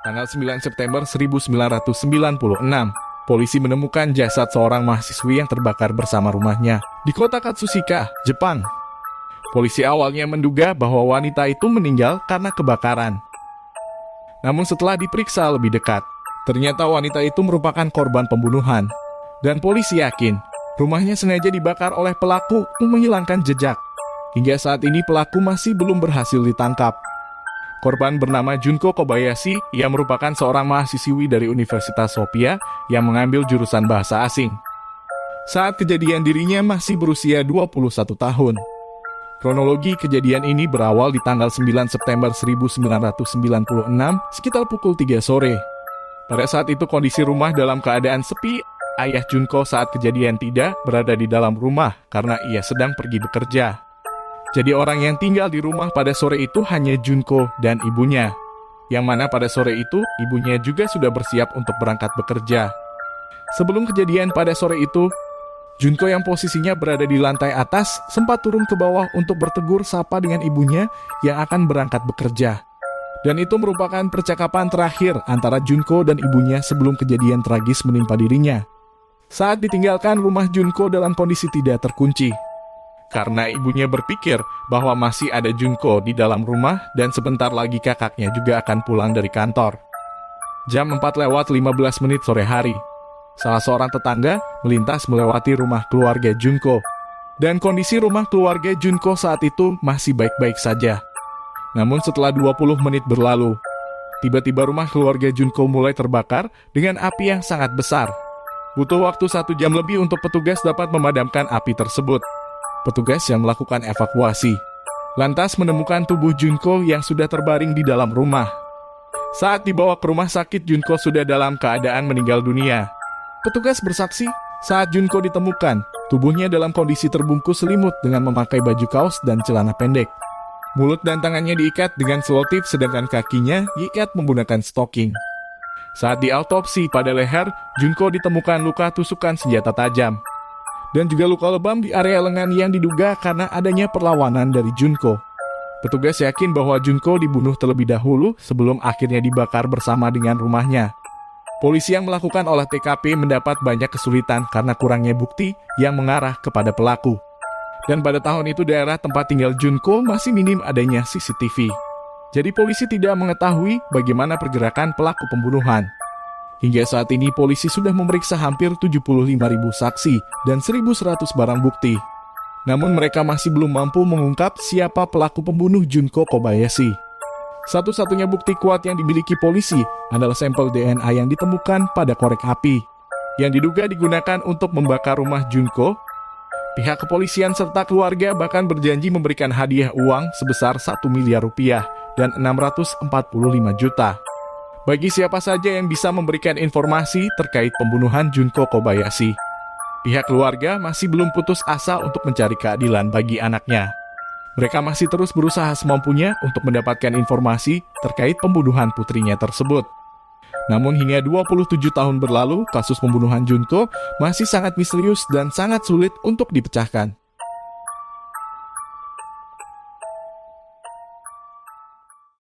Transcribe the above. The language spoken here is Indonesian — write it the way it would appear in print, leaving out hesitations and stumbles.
Tanggal 9 September 1996, polisi menemukan jasad seorang mahasiswi yang terbakar bersama rumahnya di kota Katsushika, Jepang. Polisi awalnya menduga bahwa wanita itu meninggal karena kebakaran. Namun setelah diperiksa lebih dekat, ternyata wanita itu merupakan korban pembunuhan. Dan polisi yakin, rumahnya sengaja dibakar oleh pelaku untuk menghilangkan jejak. Hingga saat ini pelaku masih belum berhasil ditangkap. Korban bernama Junko Kobayashi, yang merupakan seorang mahasiswi dari Universitas Sophia yang mengambil jurusan bahasa asing. Saat kejadian dirinya masih berusia 21 tahun. Kronologi kejadian ini berawal di tanggal 9 September 1996 sekitar pukul 3 sore. Pada saat itu kondisi rumah dalam keadaan sepi. Ayah Junko saat kejadian tidak berada di dalam rumah karena ia sedang pergi bekerja. Jadi orang yang tinggal di rumah pada sore itu hanya Junko dan ibunya. Yang mana pada sore itu ibunya juga sudah bersiap untuk berangkat bekerja. Sebelum kejadian pada sore itu, Junko yang posisinya berada di lantai atas sempat turun ke bawah untuk bertegur sapa dengan ibunya yang akan berangkat bekerja. Dan itu merupakan percakapan terakhir antara Junko dan ibunya sebelum kejadian tragis menimpa dirinya. Saat ditinggalkan rumah Junko dalam kondisi tidak terkunci. Karena ibunya berpikir bahwa masih ada Junko di dalam rumah dan sebentar lagi kakaknya juga akan pulang dari kantor. Jam 4:15 sore hari, salah seorang tetangga melintas melewati rumah keluarga Junko. Dan kondisi rumah keluarga Junko saat itu masih baik-baik saja. Namun setelah 20 menit berlalu, tiba-tiba rumah keluarga Junko mulai terbakar dengan api yang sangat besar. Butuh waktu 1 jam lebih untuk petugas dapat memadamkan api tersebut. Petugas yang melakukan evakuasi lantas menemukan tubuh Junko yang sudah terbaring di dalam rumah. Saat dibawa ke rumah sakit, Junko sudah dalam keadaan meninggal dunia. Petugas bersaksi, saat Junko ditemukan, tubuhnya dalam kondisi terbungkus selimut dengan memakai baju kaos dan celana pendek. Mulut dan tangannya diikat dengan selotip, sedangkan kakinya diikat menggunakan stocking. Saat diautopsi pada leher, Junko ditemukan luka tusukan senjata tajam. Dan juga luka lebam di area lengan yang diduga karena adanya perlawanan dari Junko. Petugas yakin bahwa Junko dibunuh terlebih dahulu sebelum akhirnya dibakar bersama dengan rumahnya. Polisi yang melakukan olah TKP mendapat banyak kesulitan karena kurangnya bukti yang mengarah kepada pelaku. Dan pada tahun itu daerah tempat tinggal Junko masih minim adanya CCTV. Jadi polisi tidak mengetahui bagaimana pergerakan pelaku pembunuhan. Hingga saat ini polisi sudah memeriksa hampir 75.000 saksi dan 1.100 barang bukti. Namun mereka masih belum mampu mengungkap siapa pelaku pembunuh Junko Kobayashi. Satu-satunya bukti kuat yang dimiliki polisi adalah sampel DNA yang ditemukan pada korek api, yang diduga digunakan untuk membakar rumah Junko. Pihak kepolisian serta keluarga bahkan berjanji memberikan hadiah uang sebesar 1 miliar rupiah dan 645 juta. Bagi siapa saja yang bisa memberikan informasi terkait pembunuhan Junko Kobayashi. Pihak keluarga masih belum putus asa untuk mencari keadilan bagi anaknya. Mereka masih terus berusaha semampunya untuk mendapatkan informasi terkait pembunuhan putrinya tersebut. Namun hingga 27 tahun berlalu, kasus pembunuhan Junko masih sangat misterius dan sangat sulit untuk dipecahkan.